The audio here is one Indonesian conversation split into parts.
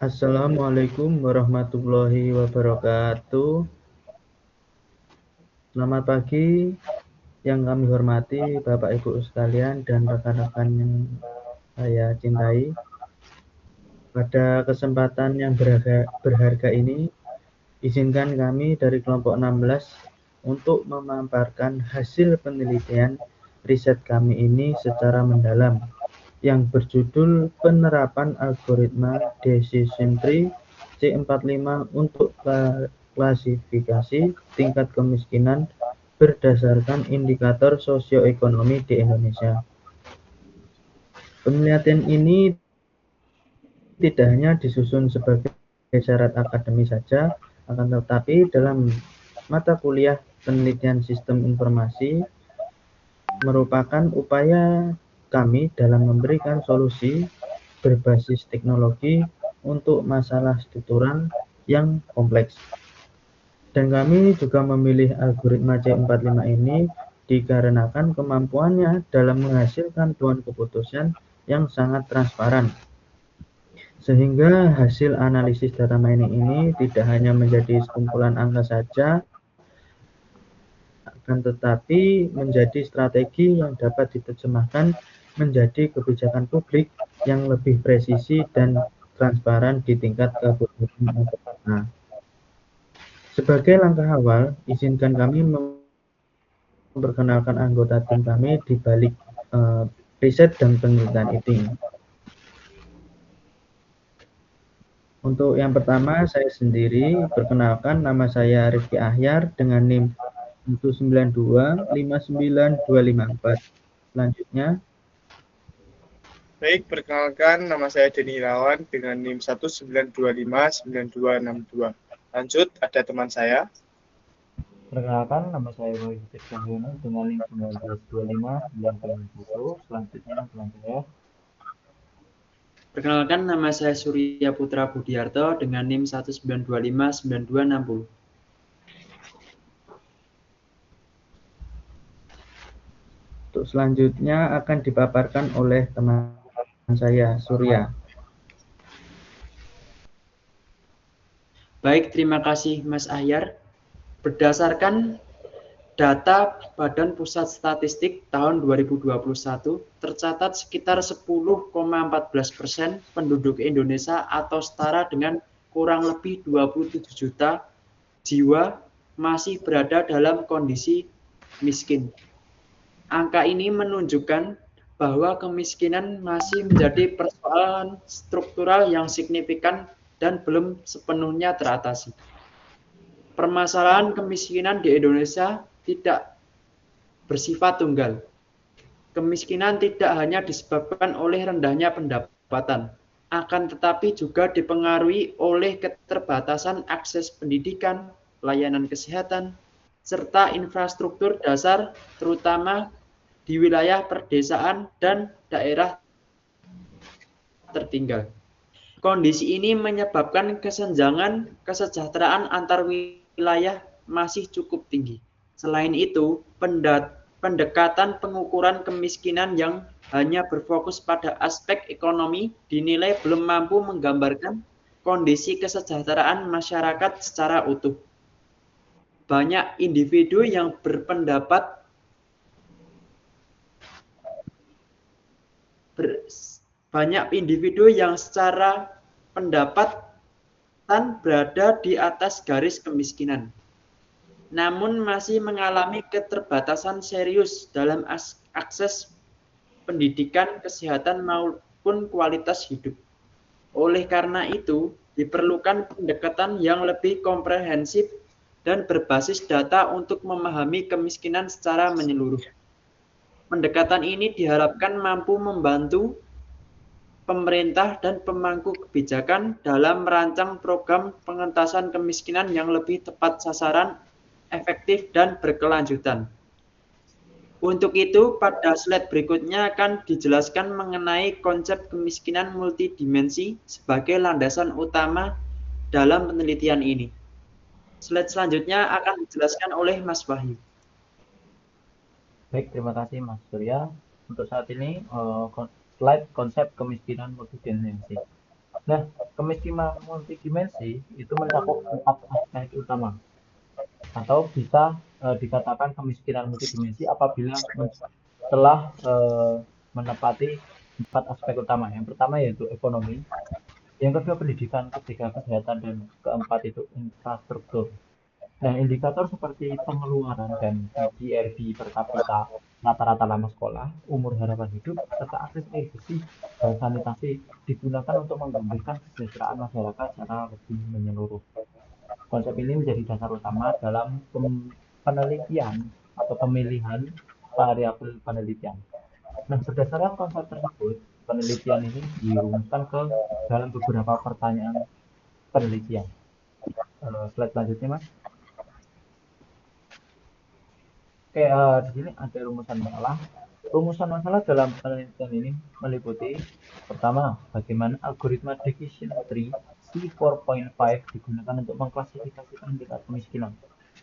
Assalamualaikum warahmatullahi wabarakatuh. Selamat pagi yang kami hormati Bapak Ibu sekalian dan rekan-rekan yang saya cintai. Pada kesempatan yang berharga ini, izinkan kami dari kelompok 16 untuk memaparkan hasil penelitian riset kami ini secara mendalam yang berjudul penerapan algoritma decision tree C45 untuk klasifikasi tingkat kemiskinan berdasarkan indikator sosioekonomi di Indonesia. Penelitian ini tidak hanya disusun sebagai syarat akademis saja, akan tetapi dalam mata kuliah penelitian sistem informasi merupakan upaya kami dalam memberikan solusi berbasis teknologi untuk masalah struktural yang kompleks. Dan kami juga memilih algoritma C45 ini dikarenakan kemampuannya dalam menghasilkan tuan keputusan yang sangat transparan. Sehingga hasil analisis data mining ini tidak hanya menjadi sekumpulan angka saja, akan tetapi menjadi strategi yang dapat diterjemahkan menjadi kebijakan publik yang lebih presisi dan transparan di tingkat kabupaten atau kota. Sebagai langkah awal, izinkan kami memperkenalkan anggota tim kami di balik riset dan penelitian ini. Untuk yang pertama, saya sendiri perkenalkan, nama saya Rifki Ahyar dengan NIM 1925924. Selanjutnya, Baik, perkenalkan nama saya Denny Irawan dengan NIM 1925962. Lanjut, ada teman saya. Perkenalkan, nama saya Boy Hussein Cahyono dengan NIM 1925991. Selanjutnya teman saya. Perkenalkan, nama saya Surya Putra Budiarto dengan NIM 192596260. untuk selanjutnya akan dipaparkan oleh teman saya, Surya. Baik, terima kasih Mas Ahyar. Berdasarkan data Badan Pusat Statistik tahun 2021, tercatat sekitar 10,14% penduduk Indonesia atau setara dengan kurang lebih 27 juta jiwa masih berada dalam kondisi miskin. Angka ini menunjukkan bahwa kemiskinan masih menjadi persoalan struktural yang signifikan dan belum sepenuhnya teratasi. Permasalahan kemiskinan di Indonesia tidak bersifat tunggal. Kemiskinan tidak hanya disebabkan oleh rendahnya pendapatan, akan tetapi juga dipengaruhi oleh keterbatasan akses pendidikan, layanan kesehatan, serta infrastruktur dasar, terutama di wilayah perdesaan dan daerah tertinggal. Kondisi ini menyebabkan kesenjangan kesejahteraan antar wilayah masih cukup tinggi. Selain itu, pendekatan pengukuran kemiskinan yang hanya berfokus pada aspek ekonomi dinilai belum mampu menggambarkan kondisi kesejahteraan masyarakat secara utuh. Banyak individu yang berpendapat secara pendapatan berada di atas garis kemiskinan, namun masih mengalami keterbatasan serius dalam akses pendidikan, kesehatan, maupun kualitas hidup. Oleh karena itu, diperlukan pendekatan yang lebih komprehensif dan berbasis data untuk memahami kemiskinan secara menyeluruh. Pendekatan ini diharapkan mampu membantu pemerintah dan pemangku kebijakan dalam merancang program pengentasan kemiskinan yang lebih tepat sasaran, efektif, dan berkelanjutan. Untuk itu, pada slide berikutnya akan dijelaskan mengenai konsep kemiskinan multidimensi sebagai landasan utama dalam penelitian ini. Slide selanjutnya akan dijelaskan oleh Mas Wahyu. Baik, terima kasih Mas Surya. Untuk saat ini, slide konsep kemiskinan multidimensi. Nah, kemiskinan multidimensi itu mencakup 4 aspek utama, atau bisa dikatakan kemiskinan multidimensi apabila telah menepati 4 aspek utama. Yang pertama yaitu ekonomi, yang kedua pendidikan, ketiga kesehatan, dan keempat itu infrastruktur. Nah, indikator seperti pengeluaran dan GRB per kapita, rata-rata lama sekolah, umur harapan hidup, serta akses air bersih dan sanitasi digunakan untuk menggambarkan kesejahteraan masyarakat secara lebih menyeluruh. Konsep ini menjadi dasar utama dalam penelitian atau pemilihan variabel penelitian. Nah, berdasarkan konsep tersebut, penelitian ini dirumuskan ke dalam beberapa pertanyaan penelitian. Slide selanjutnya, Mas. Oke, di sini ada rumusan masalah. Rumusan masalah dalam penelitian ini meliputi pertama, bagaimana algoritma decision tree C4.5 digunakan untuk mengklasifikasikan tingkat kemiskinan.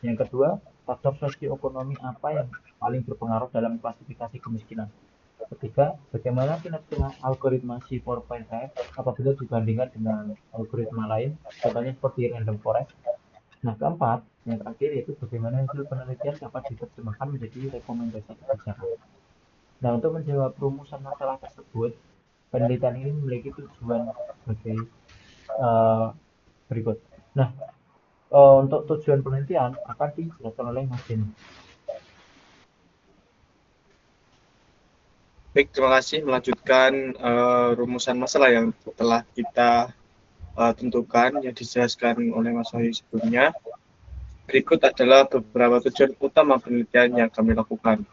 Yang kedua, faktor sosioekonomi apa yang paling berpengaruh dalam klasifikasi kemiskinan. Ketiga, bagaimana kinerja algoritma C4.5 apabila dibandingkan dengan algoritma lain, contohnya seperti random forest. Nah, keempat, yang terakhir yaitu bagaimana hasil penelitian dapat diterjemahkan menjadi rekomendasi kebijakan. Nah, untuk menjawab rumusan masalah tersebut, penelitian ini memiliki tujuan sebagai berikut. Nah, untuk tujuan penelitian akan dijelaskan oleh Mas Denny. Baik, terima kasih melanjutkan rumusan masalah yang telah kita tentukan yang dijelaskan oleh Mas Wahyu sebelumnya. Berikut adalah beberapa tujuan utama penelitian yang kami lakukan.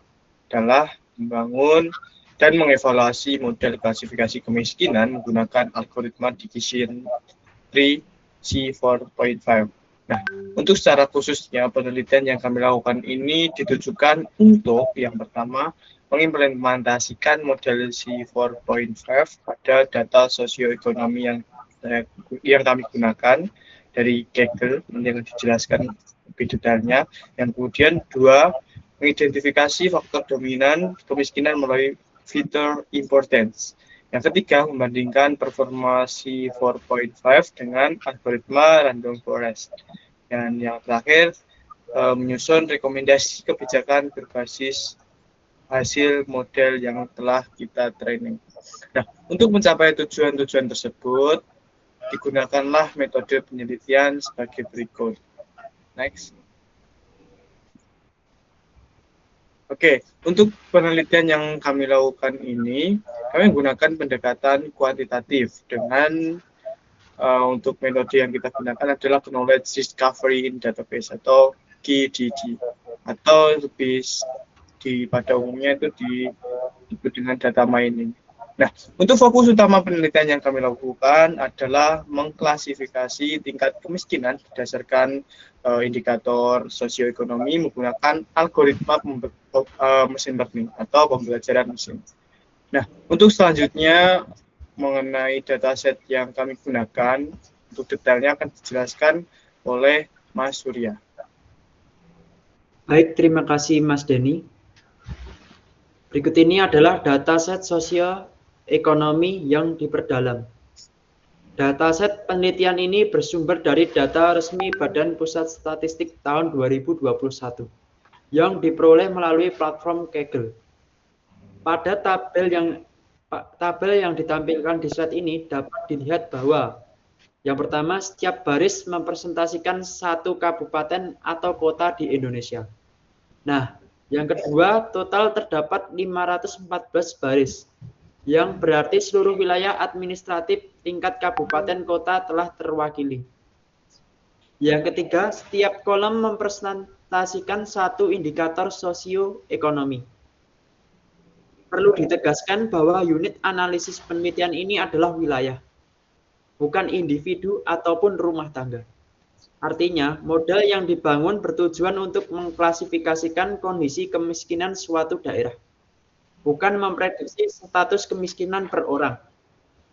Adalah membangun dan mengevaluasi model klasifikasi kemiskinan menggunakan algoritma decision tree C4.5. Nah, untuk secara khususnya penelitian yang kami lakukan ini ditujukan untuk yang pertama mengimplementasikan model C4.5 pada data sosioekonomi yang kami gunakan dari Kaggle yang dijelaskan lebih detailnya. Yang kemudian dua, mengidentifikasi faktor dominan kemiskinan melalui fitur importance. Yang ketiga, membandingkan performa C4.5 dengan algoritma random forest. Dan yang terakhir, menyusun rekomendasi kebijakan berbasis hasil model yang telah kita training. Nah, untuk mencapai tujuan-tujuan tersebut, digunakanlah metode penelitian sebagai berikut. Next. Oke, untuk penelitian yang kami lakukan ini, kami menggunakan pendekatan kuantitatif dengan untuk metode yang kita gunakan adalah Knowledge Discovery in Database atau KDD, atau lebih pada umumnya itu disebut dengan data mining. Nah, untuk fokus utama penelitian yang kami lakukan adalah mengklasifikasi tingkat kemiskinan berdasarkan indikator sosioekonomi menggunakan algoritma mesin learning atau pembelajaran mesin. Nah, untuk selanjutnya mengenai dataset yang kami gunakan, untuk detailnya akan dijelaskan oleh Mas Surya. Baik, terima kasih Mas Denny. Berikut ini adalah dataset sosioekonomi yang diperdalam. Dataset penelitian ini bersumber dari data resmi Badan Pusat Statistik tahun 2021 yang diperoleh melalui platform Kaggle. Pada tabel yang ditampilkan di slide ini dapat dilihat bahwa yang pertama, setiap baris mempresentasikan satu kabupaten atau kota di Indonesia. Nah, yang kedua, total terdapat 514 baris, yang berarti seluruh wilayah administratif tingkat kabupaten kota telah terwakili. Yang ketiga, setiap kolom mempresentasikan satu indikator sosioekonomi. Perlu ditegaskan bahwa unit analisis penelitian ini adalah wilayah, bukan individu ataupun rumah tangga. Artinya, model yang dibangun bertujuan untuk mengklasifikasikan kondisi kemiskinan suatu daerah, bukan memprediksi status kemiskinan per orang.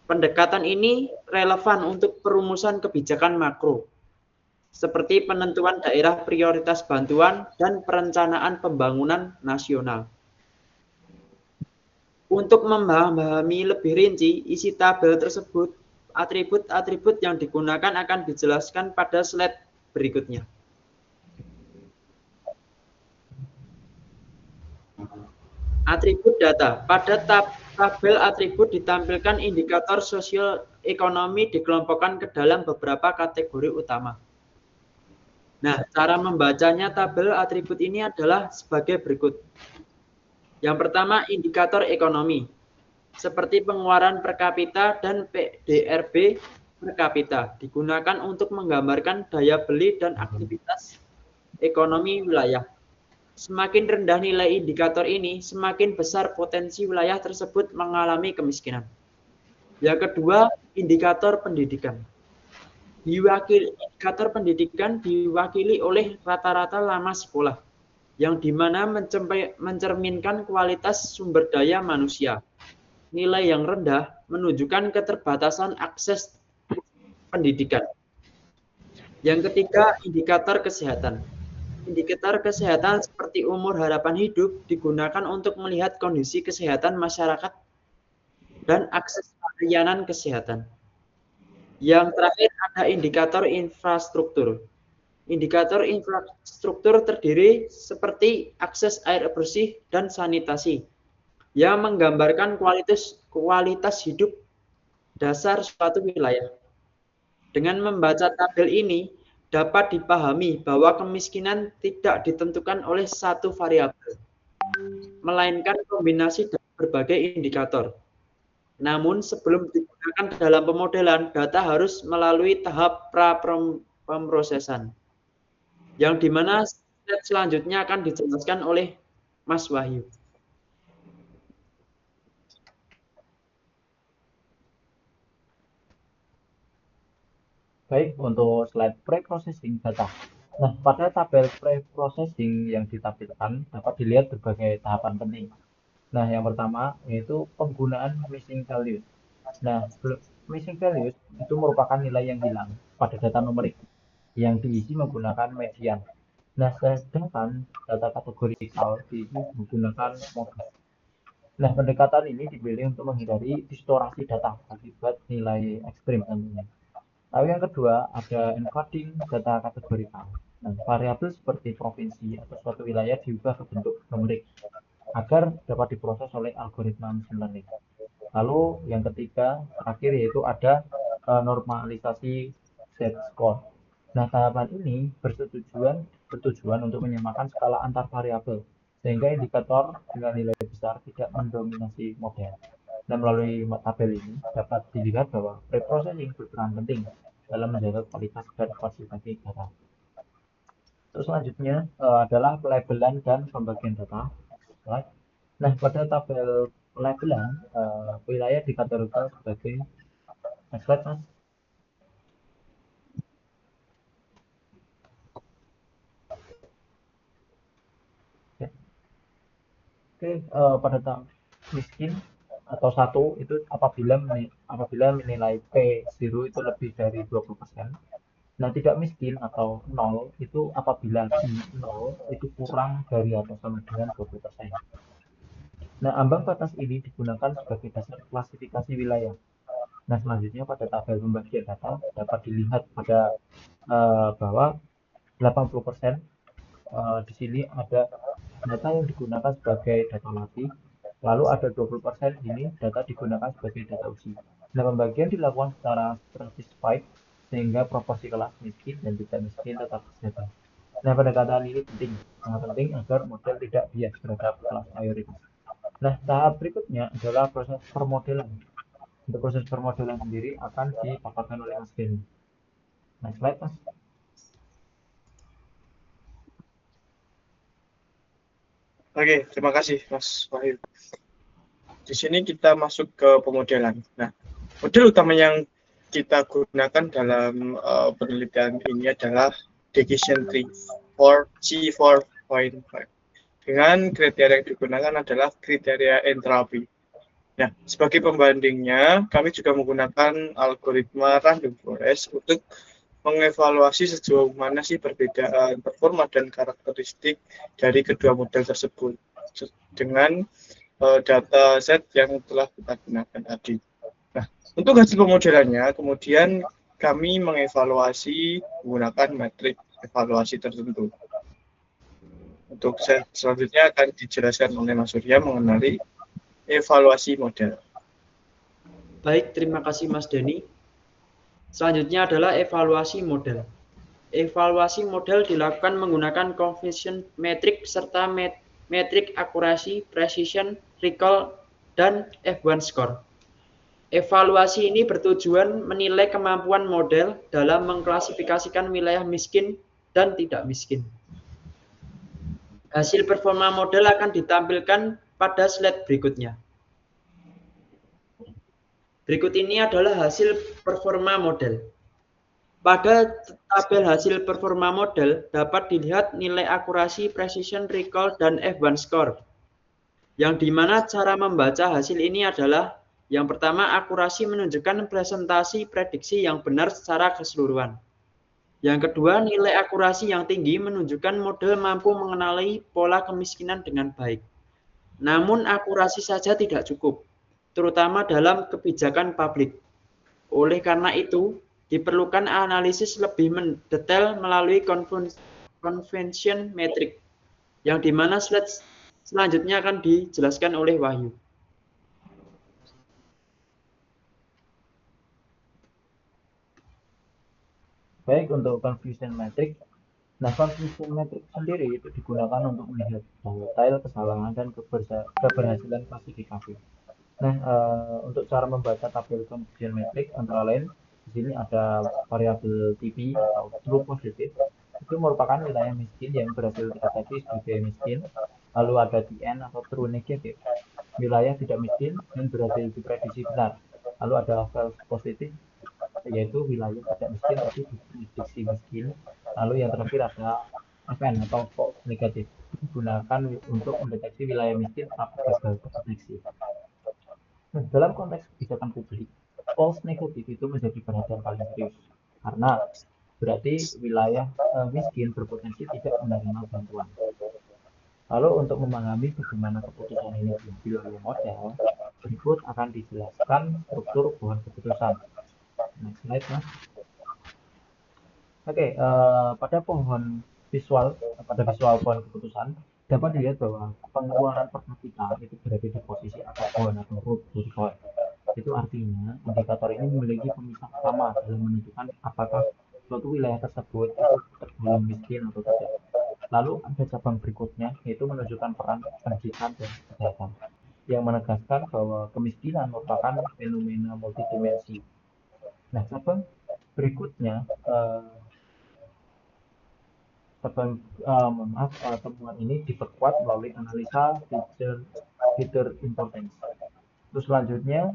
Pendekatan ini relevan untuk perumusan kebijakan makro, seperti penentuan daerah prioritas bantuan dan perencanaan pembangunan nasional. Untuk memahami lebih rinci isi tabel tersebut, Atribut-atribut yang digunakan akan dijelaskan pada slide berikutnya. Atribut data. Pada tabel atribut ditampilkan indikator sosial ekonomi dikelompokkan ke dalam beberapa kategori utama. Nah, cara membacanya tabel atribut ini adalah sebagai berikut. Yang pertama, indikator ekonomi, seperti pengeluaran per kapita dan PDRB per kapita, digunakan untuk menggambarkan daya beli dan aktivitas ekonomi wilayah. Semakin rendah nilai indikator ini, semakin besar potensi wilayah tersebut mengalami kemiskinan. Yang kedua, indikator pendidikan. Indikator pendidikan diwakili oleh rata-rata lama sekolah, yang dimana mencerminkan kualitas sumber daya manusia. Nilai yang rendah menunjukkan keterbatasan akses pendidikan. Yang ketiga, indikator kesehatan. Indikator kesehatan seperti umur harapan hidup digunakan untuk melihat kondisi kesehatan masyarakat dan akses layanan kesehatan. Yang terakhir ada indikator infrastruktur. Indikator infrastruktur terdiri seperti akses air bersih dan sanitasi, yang menggambarkan kualitas hidup dasar suatu wilayah. Dengan membaca tabel ini, dapat dipahami bahwa kemiskinan tidak ditentukan oleh satu variabel, melainkan kombinasi dari berbagai indikator. Namun sebelum digunakan dalam pemodelan, data harus melalui tahap pra-pemrosesan, yang dimana slide selanjutnya akan dijelaskan oleh Mas Wahyu. Baik, untuk slide pre-processing data. Nah, pada tabel pre-processing yang ditampilkan dapat dilihat berbagai tahapan penting. Nah, yang pertama yaitu penggunaan missing values. Nah, missing values itu merupakan nilai yang hilang pada data numerik yang diisi menggunakan median. Nah, sedangkan data kategorikal diisi menggunakan modus. Nah, pendekatan ini dipilih untuk menghindari distorsi data akibat nilai ekstrim tentunya. Lalu yang kedua, ada encoding data kategorikal. Nah, variabel seperti provinsi atau suatu wilayah diubah ke bentuk numerik agar dapat diproses oleh algoritma machine learning. Lalu yang ketiga, terakhir yaitu ada normalisasi z-score. Nah, tahapan ini bertujuan untuk menyamakan skala antar variabel sehingga indikator dengan nilai besar tidak mendominasi model. Dan melalui tabel ini dapat dilihat bahwa pre-processing berperan penting dalam menjaga kualitas dan konsistensi data. Terus selanjutnya adalah pelabelan dan pembagian data. Nah, pada tabel pelabelan, wilayah dikategorikan sebagai next slide, Mas. Oke, pada tabel miskin atau 1 itu apabila nilai P0 itu lebih dari 20%. Nah, tidak miskin atau 0 itu apabila I0 itu kurang dari atau sama dengan 20%. Nah, ambang batas ini digunakan sebagai dasar klasifikasi wilayah. Nah, selanjutnya pada tabel pembagian data dapat dilihat pada bahwa 80% di sini ada data yang digunakan sebagai data mati, lalu ada 20% ini data digunakan sebagai data uji. Nah, pembagian dilakukan secara stratified sehingga proporsi kelas miskin dan tidak miskin tetap terjaga. Nah, pendekatan ini sangat penting agar model tidak bias terhadap kelas mayoritas. Nah, tahap berikutnya adalah proses permodelan. Untuk proses permodelan sendiri akan dipaparkan oleh Mas Benny. Next slide, Mas. Oke, terima kasih Mas Wahyu. Di sini kita masuk ke pemodelan. Nah, model utama yang kita gunakan dalam penelitian ini adalah decision tree for C4.5. Dengan kriteria yang digunakan adalah kriteria entropi. Nah, sebagai pembandingnya, kami juga menggunakan algoritma random forest untuk mengevaluasi sejauh mana sih perbedaan performa dan karakteristik dari kedua model tersebut dengan data set yang telah kita gunakan tadi. Nah, Untuk hasil pemodelannya, kemudian kami mengevaluasi menggunakan metrik evaluasi tertentu. Untuk selanjutnya akan dijelaskan oleh Mas Surya mengenai evaluasi model. Baik, terima kasih Mas Denny. Selanjutnya adalah evaluasi model. Evaluasi model dilakukan menggunakan confidence metric serta metrik akurasi, precision, recall, dan F1 score. Evaluasi ini bertujuan menilai kemampuan model dalam mengklasifikasikan wilayah miskin dan tidak miskin. Hasil performa model akan ditampilkan pada slide berikutnya. Berikut ini adalah hasil performa model. Pada tabel hasil performa model dapat dilihat nilai akurasi, precision, recall, dan F1 score. Yang dimana cara membaca hasil ini adalah yang pertama, akurasi menunjukkan presentasi prediksi yang benar secara keseluruhan. Yang kedua, nilai akurasi yang tinggi menunjukkan model mampu mengenali pola kemiskinan dengan baik. Namun akurasi saja tidak cukup, terutama dalam kebijakan publik. Oleh karena itu, diperlukan analisis lebih mendetail melalui convention metric, yang dimana slide selanjutnya akan dijelaskan oleh Wahyu. Baik, untuk confusion metric. Nah, confusion metric sendiri itu digunakan untuk melihat detail kesalahan dan keberhasilan klasifikasi. Nah, untuk cara membaca tabel confusion metric antara lain di sini ada variabel TP atau true positive, itu merupakan wilayah miskin yang berhasil dikategori sebagai miskin. Lalu ada TN atau true negative, wilayah tidak miskin dan berhasil diprediksi benar. Lalu ada false positive, yaitu wilayah tidak miskin tapi diprediksi miskin. Lalu yang terakhir ada FN atau false negative, digunakan untuk mendeteksi wilayah miskin tapi gagal terdeteksi. Nah, dalam konteks kebijakan publik, false negative itu menjadi perhatian paling serius karena berarti wilayah miskin berpotensi tidak menerima bantuan. Lalu untuk memahami bagaimana keputusan ini diambil oleh model, berikut akan dijelaskan struktur pohon keputusan. Next slide, Mas. Oke, pada visual pohon keputusan dapat dilihat bahwa pengeluaran per kapita itu berada di posisi atas pohon atau root dari pohon. Itu artinya indikator ini memiliki pemisah utama dalam menentukan apakah suatu wilayah tersebut itu tergolong miskin atau tidak. Lalu ada cabang berikutnya, yaitu menunjukkan peran pendidikan dan kesehatan, yang menegaskan bahwa kemiskinan merupakan fenomena multidimensi. Nah, cabang berikutnya temuan ini diperkuat melalui analisa feature importance. Terus selanjutnya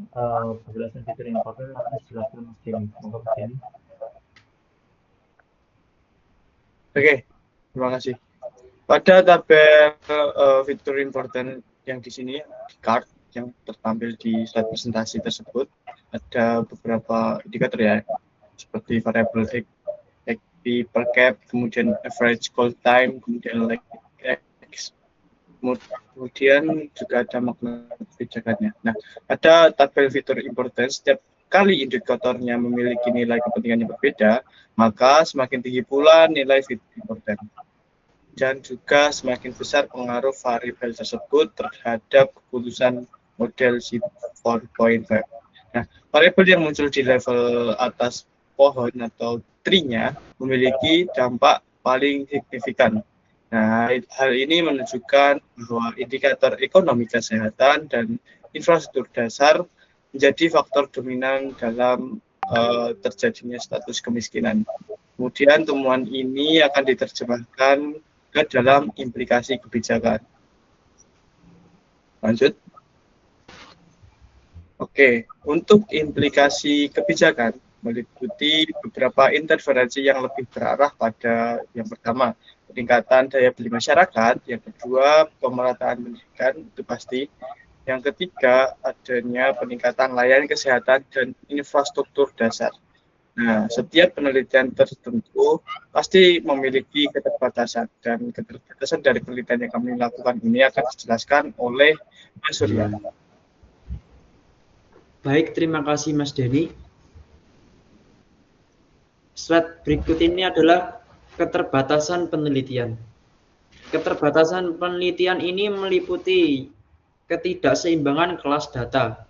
penjelasan feature importance akan dijelaskan Mas Denny. Monggo Mas Denny. Oke, terima kasih. Pada tabel feature important yang di sini, di card yang tertampil di slide presentasi tersebut, ada beberapa indikator ya, seperti variabel XP per cap, kemudian average call time, kemudian lag X, kemudian juga ada makna kebijakannya. Nah, pada tabel fitur importance, setiap kali indikatornya memiliki nilai kepentingan yang berbeda, maka semakin tinggi pula nilai fitur important. Dan juga semakin besar pengaruh variabel tersebut terhadap keputusan model C4.5. Nah, variabel yang muncul di level atas pohon atau tree-nya memiliki dampak paling signifikan. Nah, hal ini menunjukkan bahwa indikator ekonomi kesehatan dan infrastruktur dasar menjadi faktor dominan dalam terjadinya status kemiskinan. Kemudian temuan ini akan diterjemahkan ke dalam implikasi kebijakan. Lanjut. Oke, untuk implikasi kebijakan meliputi beberapa interferensi yang lebih berarah pada yang pertama, peningkatan daya beli masyarakat, yang kedua, pemerataan pendidikan, itu pasti. Yang ketiga, adanya peningkatan layanan kesehatan dan infrastruktur dasar. Nah, setiap penelitian tertentu pasti memiliki keterbatasan, dan keterbatasan dari penelitian yang kami lakukan ini akan dijelaskan oleh Mas Surya. Baik, terima kasih Mas Denny. Slide berikut ini adalah keterbatasan penelitian. Keterbatasan penelitian ini meliputi ketidakseimbangan kelas data,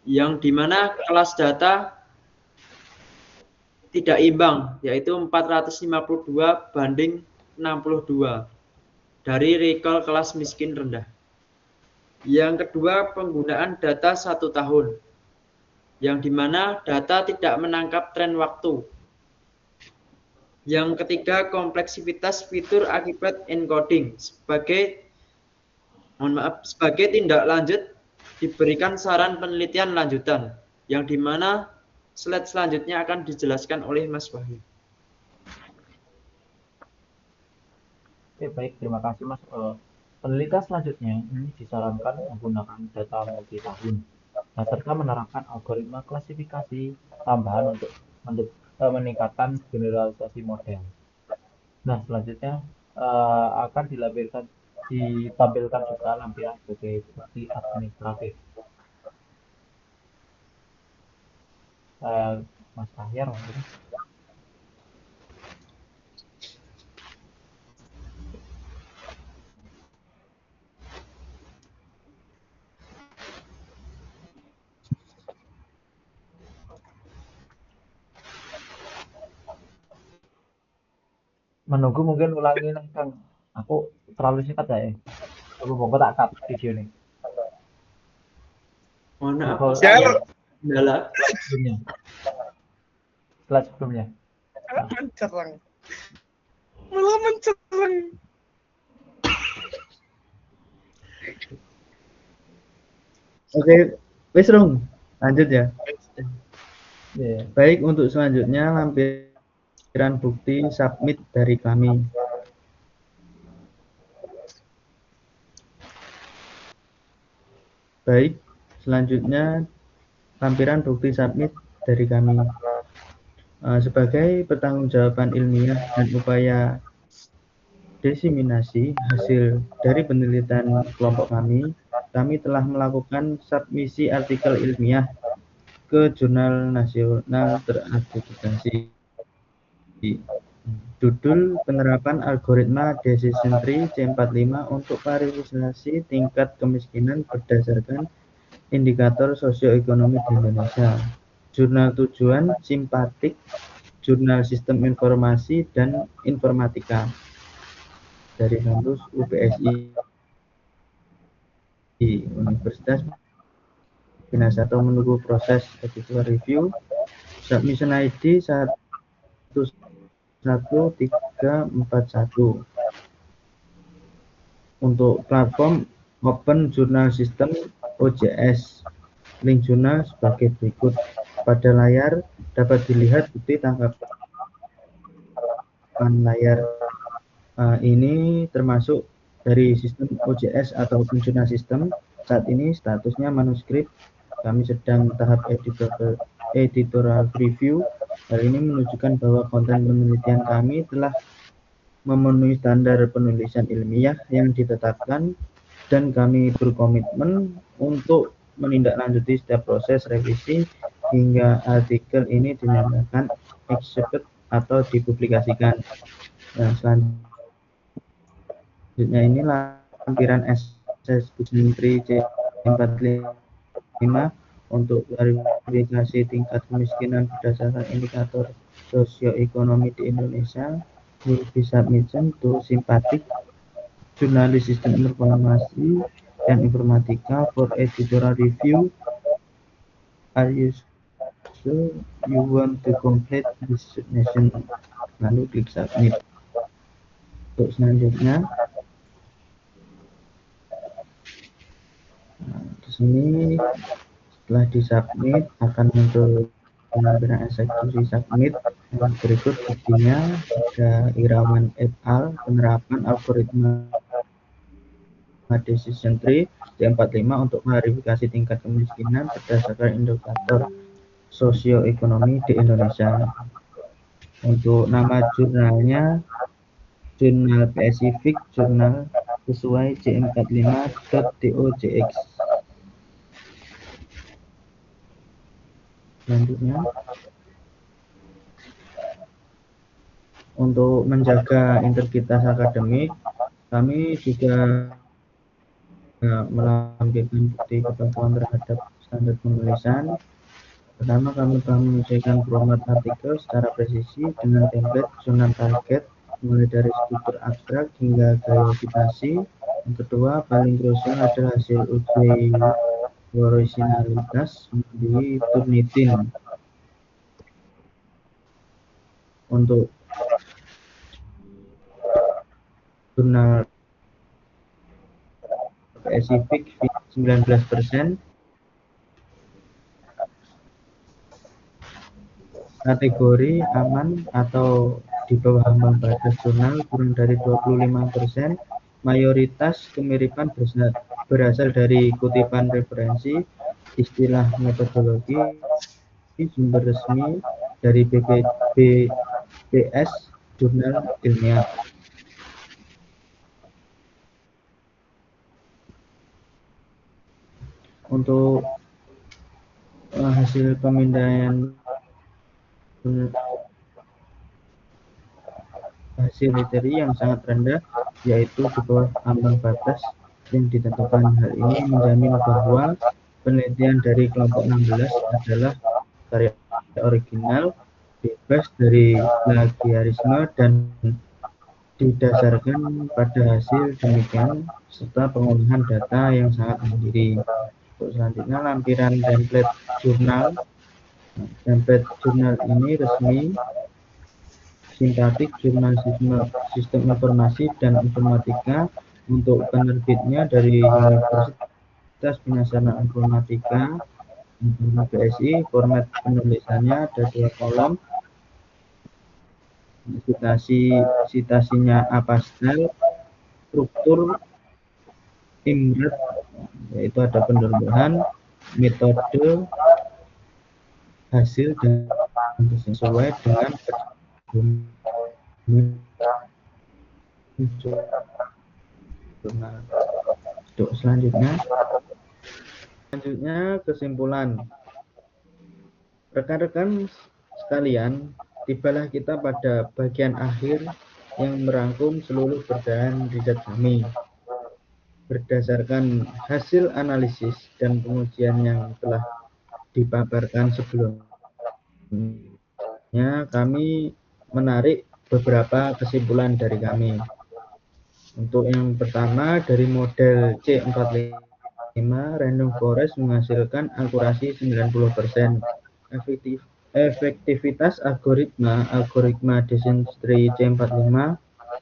yang dimana kelas data tidak imbang, yaitu 452 banding 62 dari recall kelas miskin rendah. Yang kedua, penggunaan data 1 tahun, yang dimana data tidak menangkap tren waktu. Yang ketiga, kompleksitas fitur akibat encoding. Sebagai tindak lanjut, diberikan saran penelitian lanjutan, yang dimana slide selanjutnya akan dijelaskan oleh Mas Wahyu. Oke, baik, terima kasih Mas. Penelitian selanjutnya ini disarankan menggunakan data multi tahun serta menerapkan algoritma klasifikasi tambahan untuk meningkatkan generalisasi model. Nah, selanjutnya akan ditampilkan juga lampiran sebagai bukti administratif. Mas Tahyar, mungkin. Menunggu mungkin ulangi nih Kang. Aku terlalu singkat ya. Aku mau tak cut video nih. Mana Share. adalah Slide sebelumnya. Malah mencerang. Oke, wis dong. Lanjut ya. Yeah. Baik, untuk selanjutnya lampiran bukti submit dari kami. Baik, selanjutnya lampiran bukti submit dari kami. Sebagai pertanggungjawaban ilmiah dan upaya diseminasi hasil dari penelitian kelompok kami telah melakukan submisi artikel ilmiah ke jurnal nasional terakreditasi. Judul penerapan algoritma decision tree C45 untuk klarifikasi tingkat kemiskinan berdasarkan indikator sosioekonomi di Indonesia. Jurnal tujuan simpatik, jurnal sistem informasi dan informatika dari kampus UPSI di Universitas Bina atau menunggu proses editorial review. Submission ID 11341 untuk platform Open Journal System OJS. Link jurnal sebagai berikut. Pada layar dapat dilihat bukti tangkapan layar. Ini termasuk dari sistem OJS atau Open Journal System. Saat ini statusnya manuskrip. Kami sedang tahap editorial review. Hal ini menunjukkan bahwa konten penelitian kami telah memenuhi standar penulisan ilmiah yang ditetapkan, dan kami berkomitmen untuk menindaklanjuti setiap proses revisi hingga artikel ini dinyatakan accepted atau dipublikasikan. Nah, selanjutnya ini lampiran decision tree C45 untuk klarifikasi tingkat kemiskinan berdasarkan indikator sosioekonomi di Indonesia. Will be submission to simpatik, jurnalis sistem informasi dan informatika for editorial review. Are you sure you want to complete this submission? Lalu klik submit. Untuk selanjutnya, di sini setelah disubmit akan muncul penampilan eksekusi submit. Yang berikut buktinya ada Irawan et al. Penerapan algoritma decision tree C45 untuk klarifikasi tingkat kemiskinan berdasarkan indikator sosioekonomi di Indonesia. Untuk nama jurnalnya Jurnal Pacific Jurnal sesuai C45.dojx. selanjutnya. Untuk menjaga integritas akademik, kami juga melampirkan bukti kepatuhan terhadap standar penulisan. Pertama, kami telah menyesuaikan format artikel secara presisi dengan template jurnal target, mulai dari struktur abstrak hingga gaya citasi. Yang kedua, paling krusial adalah hasil uji originalitas melalui Turnitin. Untuk jurnal spesifik 19%, kategori aman atau di bawah ambang batas jurnal kurang dari 25%, mayoritas kemiripan berasal dari kutipan referensi, istilah metodologi, sumber resmi dari BPS, jurnal ilmiah. Untuk hasil pemindaian hasil literi yang sangat rendah, yaitu di bawah ambang batas yang ditentukan. Hal ini menjamin bahwa penelitian dari kelompok 16 adalah karya original, bebas dari plagiarisme, dan didasarkan pada hasil demikian serta pengolahan data yang sangat mandiri. Untuk selanjutnya, lampiran template jurnal. Template jurnal ini resmi, sintaktik, jurnal sistem informasi dan informatika. Untuk penerbitnya dari Universitas Penyiasan Informatika BSI. Format penulisannya ada 2 kolom, citasinya apastel, struktur imret, yaitu ada pendorongan, metode, hasil, dan sesuai dengan jurnal. Selanjutnya kesimpulan. Rekan-rekan sekalian, tibalah kita pada bagian akhir yang merangkum seluruh berdasarkan riset kami. Berdasarkan hasil analisis dan pengujian yang telah dipaparkan sebelumnya, kami menarik beberapa kesimpulan dari kami. Untuk yang pertama, dari model C45, random forest menghasilkan akurasi 90%. Efektivitas algoritma decision tree C45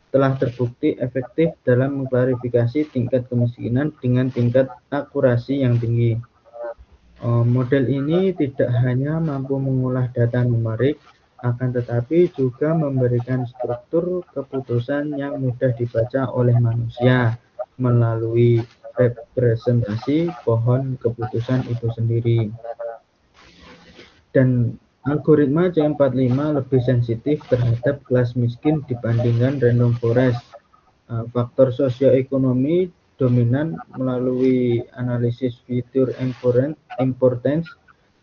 telah terbukti efektif dalam mengklarifikasi tingkat kemiskinan dengan tingkat akurasi yang tinggi. Model ini tidak hanya mampu mengolah data numerik, akan tetapi juga memberikan struktur keputusan yang mudah dibaca oleh manusia melalui representasi pohon keputusan itu sendiri. Dan algoritma C45 lebih sensitif terhadap kelas miskin dibandingkan random forest. Faktor sosioekonomi dominan. Melalui analisis fitur importance,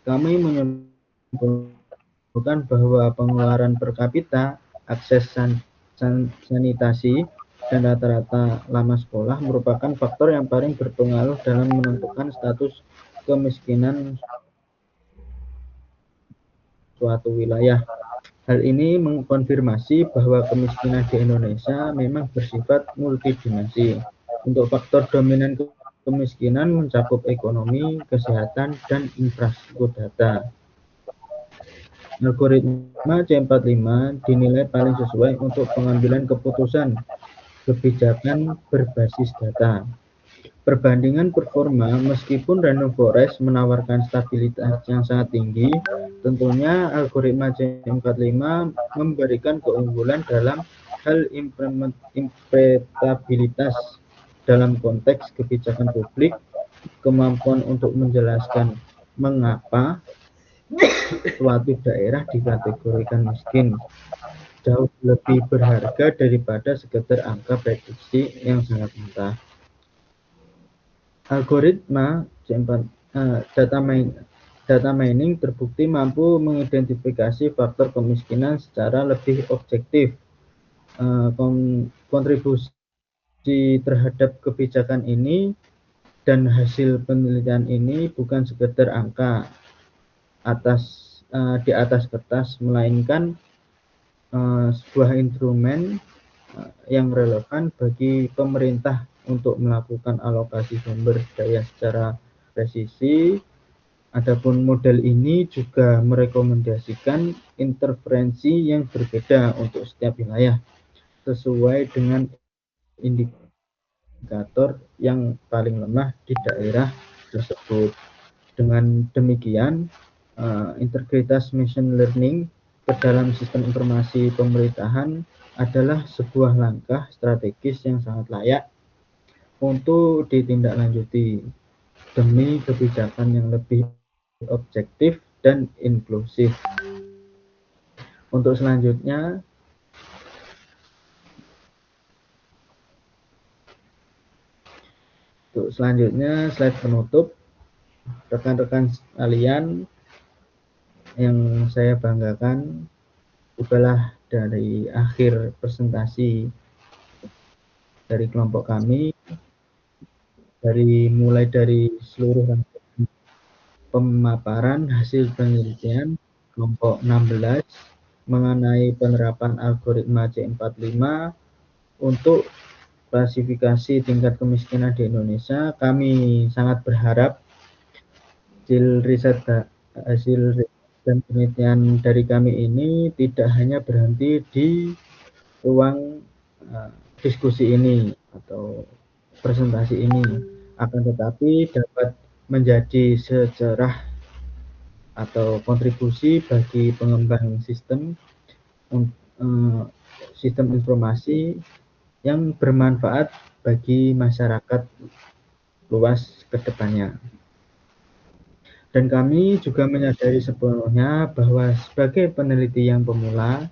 kami menyimpulkan bahwa pengeluaran per kapita, akses sanitasi, dan rata-rata lama sekolah merupakan faktor yang paling berpengaruh dalam menentukan status kemiskinan suatu wilayah. Hal ini mengkonfirmasi bahwa kemiskinan di Indonesia memang bersifat multidimensi. Untuk faktor dominan kemiskinan mencakup ekonomi, kesehatan, dan infrastruktur data. Algoritma C45 dinilai paling sesuai untuk pengambilan keputusan kebijakan berbasis data. Perbandingan performa, meskipun random forest menawarkan stabilitas yang sangat tinggi, tentunya algoritma C45 memberikan keunggulan dalam hal implementabilitas dalam konteks kebijakan publik, kemampuan untuk menjelaskan mengapa suatu daerah dikategorikan miskin, jauh lebih berharga daripada sekedar angka prediksi yang sangat mentah. Algoritma data mining terbukti mampu mengidentifikasi faktor kemiskinan secara lebih objektif. Kontribusi terhadap kebijakan ini dan hasil penelitian ini bukan sekedar angka di atas kertas, melainkan sebuah instrumen yang relevan bagi pemerintah untuk melakukan alokasi sumber daya secara presisi. Adapun model ini juga merekomendasikan interferensi yang berbeda untuk setiap wilayah sesuai dengan indikator yang paling lemah di daerah tersebut. Dengan demikian, integritas machine learning ke dalam sistem informasi pemerintahan adalah sebuah langkah strategis yang sangat layak untuk ditindaklanjuti demi kebijakan yang lebih objektif dan inklusif. Untuk selanjutnya, slide penutup. Rekan-rekan sekalian yang saya banggakan, itulah dari akhir presentasi dari kelompok kami, mulai dari seluruh pemaparan hasil penelitian kelompok 16 mengenai penerapan algoritma C45 untuk klasifikasi tingkat kemiskinan di Indonesia. Kami sangat berharap hasil riset dan penelitian dari kami ini tidak hanya berhenti di ruang diskusi ini atau presentasi ini, akan tetapi dapat menjadi sejarah atau kontribusi bagi pengembang sistem informasi yang bermanfaat bagi masyarakat luas ke depannya. Dan kami juga menyadari sepenuhnya bahwa sebagai peneliti yang pemula,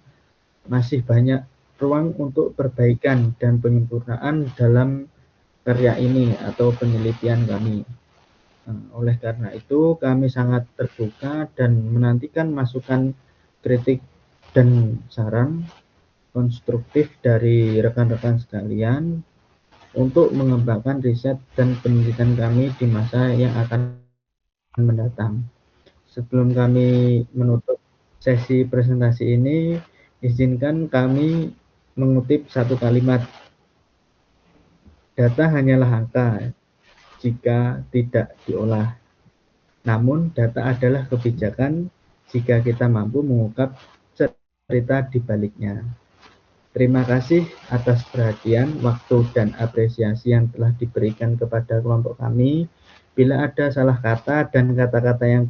masih banyak ruang untuk perbaikan dan penyempurnaan dalam karya ini atau penelitian kami. Oleh karena itu, kami sangat terbuka dan menantikan masukan, kritik, dan saran konstruktif dari rekan-rekan sekalian untuk mengembangkan riset dan penelitian kami di masa yang akan mendatang. Sebelum kami menutup sesi presentasi ini, izinkan kami mengutip satu kalimat. Data hanyalah angka jika tidak diolah. Namun, data adalah kebijakan jika kita mampu mengungkap cerita di baliknya. Terima kasih atas perhatian, waktu, dan apresiasi yang telah diberikan kepada kelompok kami. Bila ada salah kata dan kata-kata yang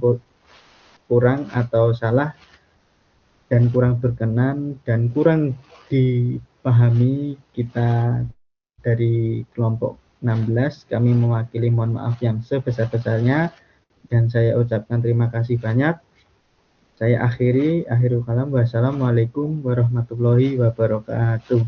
kurang atau salah dan kurang berkenan dan kurang dipahami kita dari kelompok 16, kami mewakili mohon maaf yang sebesar-besarnya dan saya ucapkan terima kasih banyak. Saya akhirul kalam. Wassalamualaikum warahmatullahi wabarakatuh.